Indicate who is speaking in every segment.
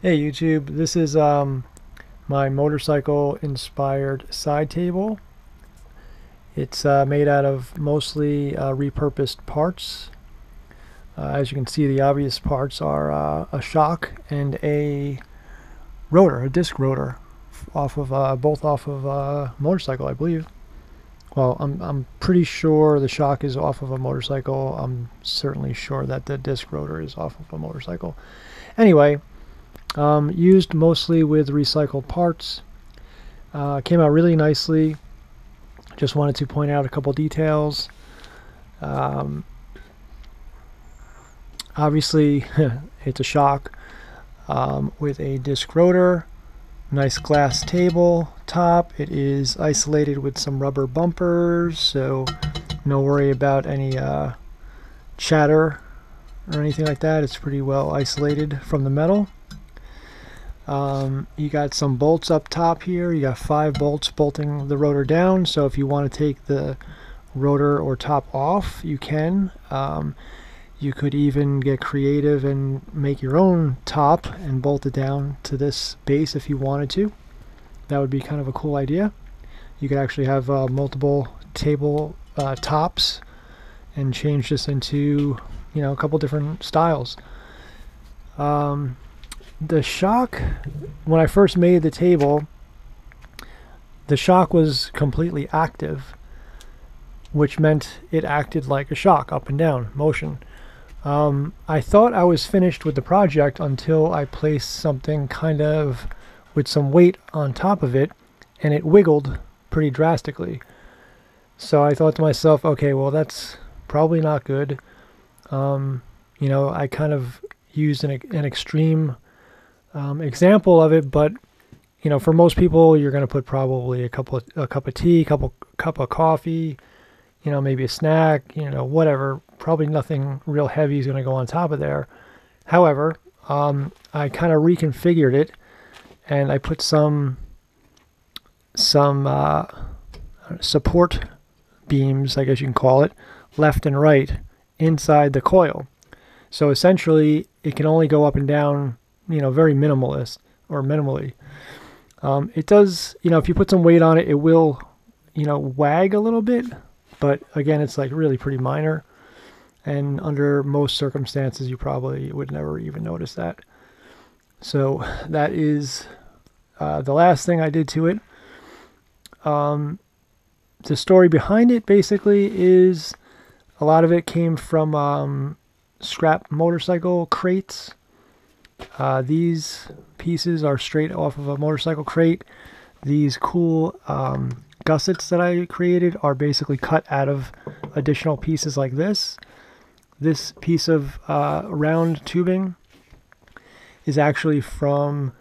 Speaker 1: Hey YouTube, this is my motorcycle inspired side table. It's made out of mostly repurposed parts. As you can see, the obvious parts are a shock and a rotor, a disc rotor, off of both off of a motorcycle, I believe. Well, I'm pretty sure the shock is off of a motorcycle. I'm certainly sure that the disc rotor is off of a motorcycle. Anyway. Used mostly with recycled parts. Came out really nicely. Just wanted to point out a couple details. Obviously, it's a shock with a disc rotor. Nice glass table top. It is isolated with some rubber bumpers, so no worry about any chatter or anything like that. It's pretty well isolated from the metal. You got some bolts up top here. You got 5 bolts bolting the rotor down, so if you want to take the rotor or top off, you can. You could even get creative and make your own top and bolt it down to this base if you wanted to. That would be kind of a cool idea. You could actually have multiple table tops and change this into, you know, a couple different styles. The shock, when I first made the table, the shock was completely active, which meant it acted like a shock, up and down motion. I thought I was finished with the project until I placed something kind of with some weight on top of it, and it wiggled pretty drastically. So I thought to myself, okay, well, that's probably not good. You know, I kind of used an extreme example of it, but you know, for most people, you're going to put probably a cup of tea, cup of coffee, you know, maybe a snack, you know, whatever. Probably nothing real heavy is going to go on top of there. However, I kind of reconfigured it, and I put some support beams, I guess you can call it, left and right inside the coil. So essentially, it can only go up and down, you know, very minimalist or minimally. It does, you know, if you put some weight on it, it will, you know, wag a little bit, but again, it's like really pretty minor, and under most circumstances you probably would never even notice that. So that is the last thing I did to it. The story behind it basically is a lot of it came from scrap motorcycle crates. These pieces are straight off of a motorcycle crate. These cool gussets that I created are basically cut out of additional pieces like this. This piece of round tubing is actually from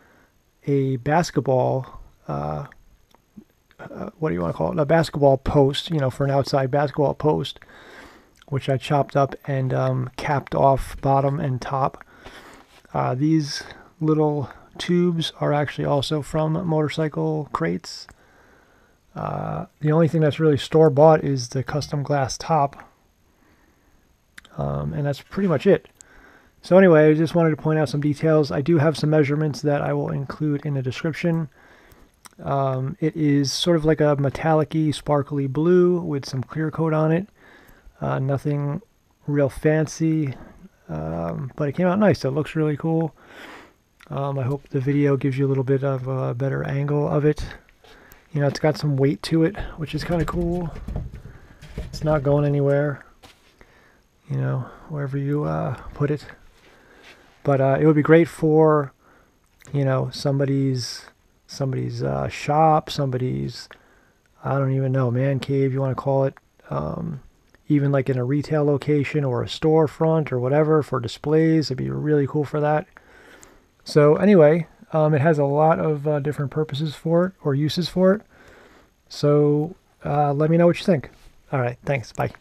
Speaker 1: a basketball, what do you want to call it? A basketball post, you know, for an outside basketball post, which I chopped up and capped off bottom and top. These little tubes are actually also from motorcycle crates. The only thing that's really store-bought is the custom glass top. And that's pretty much it. So anyway, I just wanted to point out some details. I do have some measurements that I will include in the description. It is sort of like a metallic-y, sparkly blue with some clear coat on it. Nothing real fancy. But it came out nice, so it looks really cool. I hope the video gives you a little bit of a better angle of it. You know, it's got some weight to it, which is kind of cool. It's not going anywhere, you know, wherever you put it. But it would be great for, you know, somebody's shop, somebody's, I don't even know, man cave, you want to call it. Even like in a retail location or a storefront or whatever for displays. It'd be really cool for that. So anyway, it has a lot of different purposes for it or uses for it. So let me know what you think. All right, thanks. Bye.